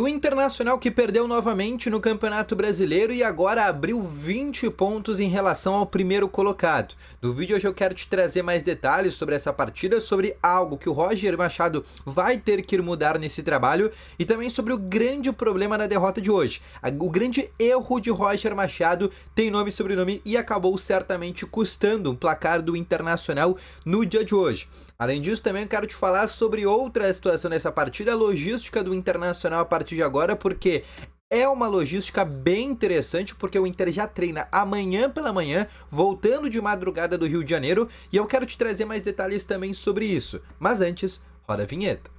O Internacional que perdeu novamente no Campeonato Brasileiro e agora abriu 20 pontos em relação ao primeiro colocado. No vídeo hoje eu quero te trazer mais detalhes sobre essa partida, sobre algo que o Roger Machado vai ter que mudar nesse trabalho e também sobre o grande problema na derrota de hoje. O grande erro de Roger Machado tem nome e sobrenome e acabou certamente custando um placar do Internacional no dia de hoje. Além disso, também eu quero te falar sobre outra situação nessa partida, a logística do Internacional a partir de agora, porque é uma logística bem interessante, porque o Inter já treina amanhã pela manhã, voltando de madrugada do Rio de Janeiro, e eu quero te trazer mais detalhes também sobre isso. Mas antes, roda a vinheta.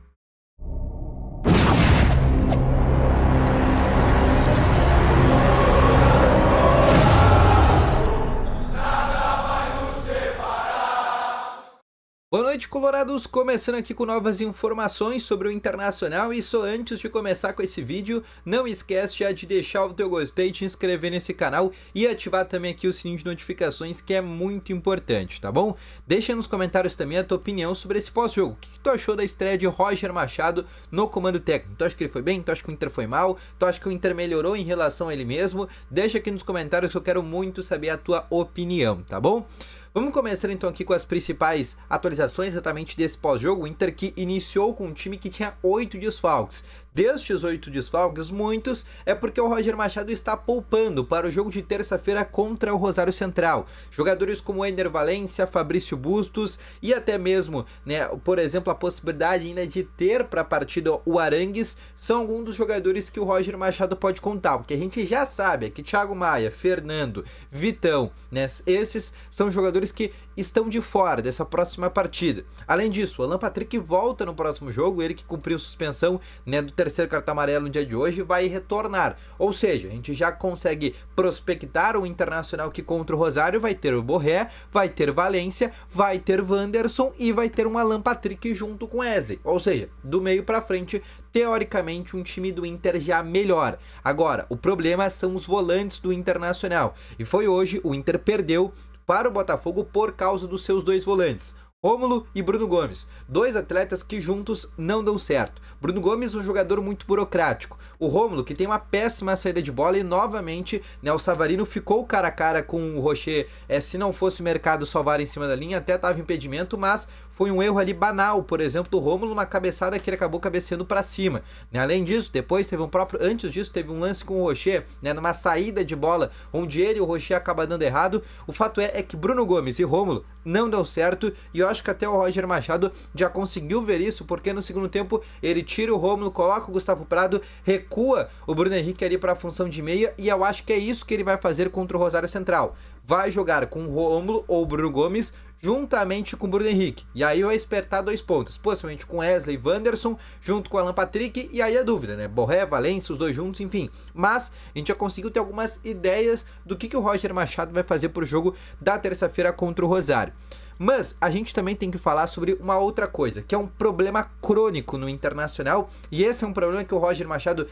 Boa noite, colorados! Começando aqui com novas informações sobre o Internacional e só antes de começar com esse vídeo, não esquece já de deixar o teu gostei, te inscrever nesse canal e ativar também aqui o sininho de notificações, que é muito importante, tá bom? Deixa nos comentários também a tua opinião sobre esse pós-jogo. O que tu achou da estreia de Roger Machado no comando técnico? Tu acha que ele foi bem? Tu acha que o Inter foi mal? Tu acha que o Inter melhorou em relação a ele mesmo? Deixa aqui nos comentários que eu quero muito saber a tua opinião, tá bom? Vamos começar então aqui com as principais atualizações exatamente desse pós-jogo. O Inter que iniciou com um time que tinha 8 desfalques. Destes 8 desfalques, muitos é porque o Roger Machado está poupando para o jogo de terça-feira contra o Rosário Central. Jogadores como Ener Valencia, Fabrício Bustos e até mesmo, por exemplo, a possibilidade ainda de ter para a partida o Arangues, são alguns dos jogadores que o Roger Machado pode contar. Porque a gente já sabe que Thiago Maia, Fernando, Vitão, esses são jogadores que estão de fora dessa próxima partida. Além disso, o Alan Patrick volta no próximo jogo, ele que cumpriu suspensão do terceiro cartão amarelo no dia de hoje, vai retornar. Ou seja, a gente já consegue prospectar o Internacional que contra o Rosário vai ter o Borré, vai ter Valência, vai ter Wanderson e vai ter um Alan Patrick junto com Wesley. Ou seja, do meio para frente, teoricamente um time do Inter já melhor. Agora, o problema são os volantes do Internacional. E foi hoje, o Inter perdeu para o Botafogo por causa dos seus dois volantes, Rômulo e Bruno Gomes, dois atletas que juntos não dão certo. Bruno Gomes, um jogador muito burocrático. O Rômulo, que tem uma péssima saída de bola e novamente, o Savarino ficou cara a cara com o Rocher. Se não fosse o mercado salvar em cima da linha, até tava impedimento, mas foi um erro ali banal, por exemplo, do Rômulo, uma cabeçada que ele acabou cabeceando para cima. Além disso, depois teve antes disso, teve um lance com o Rocher, numa saída de bola, onde ele e o Rocher acabam dando errado. O fato é que Bruno Gomes e Rômulo não deu certo, e eu acho que até o Roger Machado já conseguiu ver isso, porque no segundo tempo ele tira o Rômulo, coloca o Gustavo Prado, recua o Bruno Henrique ali para a função de meia, e eu acho que é isso que ele vai fazer contra o Rosário Central. Vai jogar com o Rômulo ou o Bruno Gomes juntamente com o Bruno Henrique, e aí vai espertar 2 pontos, possivelmente com Wesley e Wanderson junto com o Alan Patrick, e aí a dúvida, Borré, Valência, os dois juntos, enfim. Mas a gente já conseguiu ter algumas ideias do que o Roger Machado vai fazer pro jogo da terça-feira contra o Rosário. Mas a gente também tem que falar sobre uma outra coisa, que é um problema crônico no Internacional, e esse é um problema que o Roger Machado,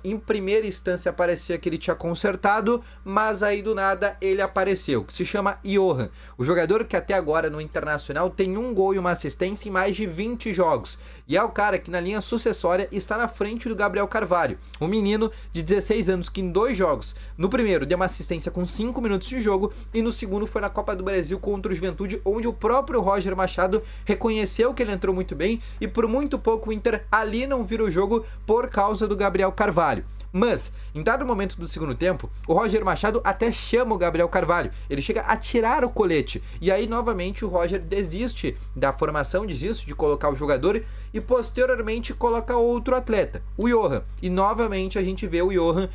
em primeira instância parecia que ele tinha consertado, mas aí do nada ele apareceu, que se chama Johan, o jogador que até agora no Internacional tem 1 gol e 1 assistência em mais de 20 jogos, e é o cara que na linha sucessória está na frente do Gabriel Carvalho, um menino de 16 anos que em 2 jogos, no primeiro deu uma assistência com 5 minutos de jogo, e no segundo foi na Copa do Brasil contra o Juventude, onde o próprio Roger Machado reconheceu que ele entrou muito bem e por muito pouco o Inter ali não vira o jogo por causa do Gabriel Carvalho. Mas, em dado momento do segundo tempo, o Roger Machado até chama o Gabriel Carvalho. Ele chega a tirar o colete. E aí, novamente, o Roger desiste da formação, desiste de colocar o jogador e, posteriormente, coloca outro atleta, o Johan. E, novamente, a gente vê o Johan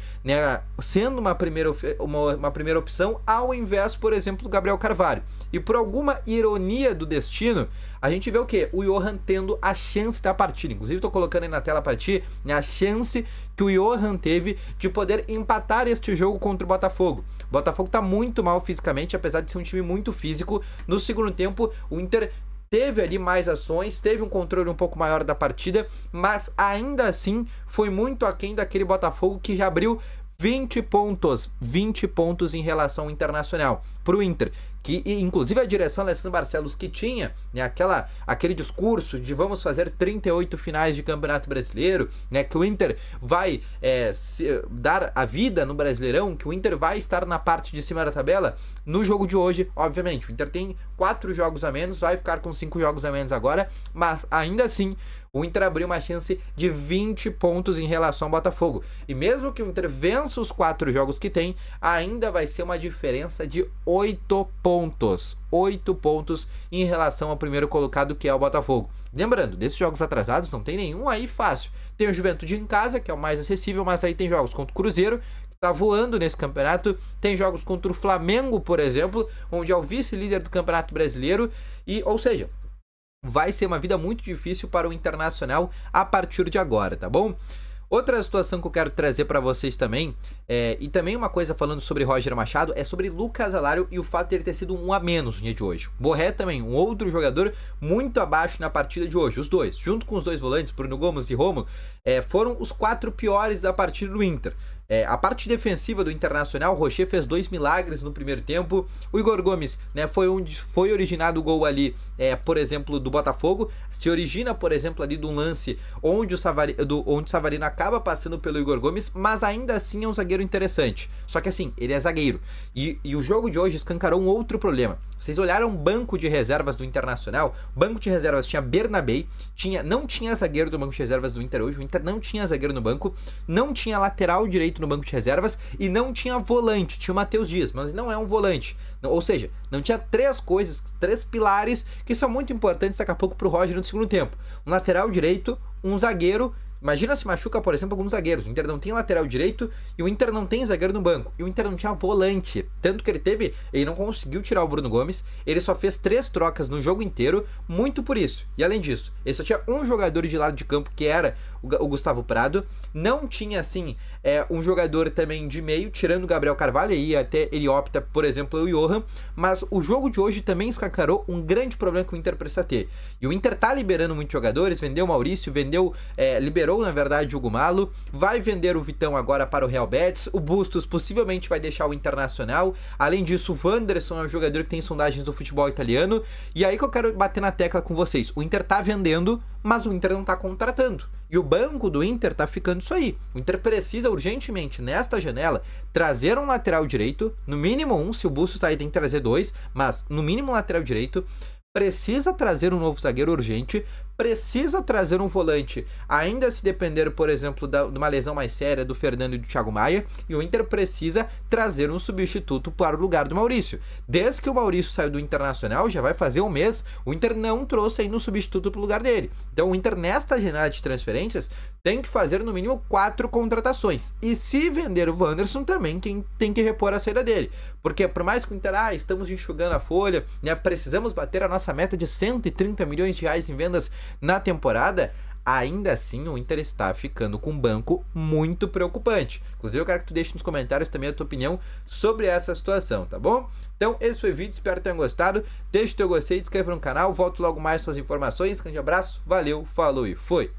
sendo uma primeira opção, ao invés, por exemplo, do Gabriel Carvalho. E, por alguma ironia do destino, a gente vê o quê? O Johan tendo a chance da partida. Inclusive, estou colocando aí na tela para ti, a chance que o Johan teve de poder empatar este jogo contra o Botafogo. O Botafogo está muito mal fisicamente, apesar de ser um time muito físico. No segundo tempo, o Inter teve ali mais ações, teve um controle um pouco maior da partida, mas ainda assim foi muito aquém daquele Botafogo que já abriu 20 pontos em relação ao Internacional. Para o Inter, que inclusive a direção Alessandro Barcelos, que tinha, né, aquele discurso de vamos fazer 38 finais de Campeonato Brasileiro, né, que o Inter vai dar a vida no Brasileirão, que o Inter vai estar na parte de cima da tabela. No jogo de hoje, obviamente, o Inter tem 4 jogos a menos, vai ficar com 5 jogos a menos agora, mas ainda assim o Inter abriu uma chance de 20 pontos em relação ao Botafogo. E mesmo que o Inter vença os 4 jogos que tem, ainda vai ser uma diferença de 8 pontos. 8 pontos em relação ao primeiro colocado, que é o Botafogo. Lembrando, desses jogos atrasados não tem nenhum aí fácil. Tem o Juventude em casa, que é o mais acessível, mas aí tem jogos contra o Cruzeiro, que tá voando nesse campeonato. Tem jogos contra o Flamengo, por exemplo, onde é o vice-líder do Campeonato Brasileiro. Ou seja, vai ser uma vida muito difícil para o Internacional a partir de agora, tá bom? Outra situação que eu quero trazer para vocês também, e também uma coisa falando sobre Roger Machado, é sobre Lucas Alário e o fato de ele ter sido um a menos no dia de hoje. Borré também, um outro jogador muito abaixo na partida de hoje. Os dois, junto com os dois volantes, Bruno Gomes e Romulo, foram os 4 piores da partida do Inter. A parte defensiva do Internacional, o Rocher fez 2 milagres no primeiro tempo. O Igor Gomes, né, foi onde foi originado o gol ali, por exemplo, do Botafogo. Se origina, por exemplo, ali de um lance onde o Savarino acaba passando pelo Igor Gomes, mas ainda assim é um zagueiro interessante. Só que assim, ele é zagueiro. E o jogo de hoje escancarou um outro problema. Vocês olharam o banco de reservas do Internacional? O banco de reservas tinha Bernabé, não tinha zagueiro do banco de reservas do Inter hoje. O Inter não tinha zagueiro no banco, não tinha lateral direito no banco de reservas e não tinha volante. Tinha o Matheus Dias, mas não é um volante. Ou seja, não tinha 3 pilares que são muito importantes daqui a pouco pro Roger no segundo tempo. Um lateral direito, um zagueiro. Imagina se machuca, por exemplo, alguns zagueiros. O Inter não tem lateral direito e o Inter não tem zagueiro no banco. E o Inter não tinha volante. Tanto que ele não conseguiu tirar o Bruno Gomes. Ele só fez 3 trocas no jogo inteiro, muito por isso. E além disso, ele só tinha um jogador de lado de campo, que era o Gustavo Prado. Não tinha, assim, um jogador também de meio, tirando o Gabriel Carvalho. E até ele opta, por exemplo, o Johan. Mas o jogo de hoje também escancarou um grande problema que o Inter precisa ter. E o Inter tá liberando muitos jogadores. Vendeu o Maurício, liberou, na verdade, o Gumalo, vai vender o Vitão agora para o Real Betis, o Bustos possivelmente vai deixar o Internacional. Além disso, o Wanderson é um jogador que tem sondagens do futebol italiano. E aí que eu quero bater na tecla com vocês: o Inter tá vendendo, mas o Inter não tá contratando. E o banco do Inter tá ficando isso aí. O Inter precisa urgentemente, nesta janela, trazer um lateral direito, no mínimo um. Se o Bustos tá aí, tem que trazer 2, mas no mínimo um lateral direito. Precisa trazer um novo zagueiro urgente, precisa trazer um volante, ainda se depender, por exemplo, de uma lesão mais séria do Fernando e do Thiago Maia, e o Inter precisa trazer um substituto para o lugar do Maurício. Desde que o Maurício saiu do Internacional, já vai fazer um mês, o Inter não trouxe ainda um substituto para o lugar dele. Então o Inter, nesta janela de transferências, tem que fazer no mínimo 4 contratações. E se vender o Wanderson, também tem que repor a saída dele. Porque por mais que o Inter, estamos enxugando a folha, né, precisamos bater a nossa meta de 130 milhões de reais em vendas na temporada, ainda assim o Inter está ficando com um banco muito preocupante. Inclusive eu quero que tu deixe nos comentários também a tua opinião sobre essa situação, tá bom? Então esse foi o vídeo, espero que tenham gostado. Deixa o teu gostei, se inscreva no canal, volto logo mais com as informações. Grande abraço, valeu, falou e foi!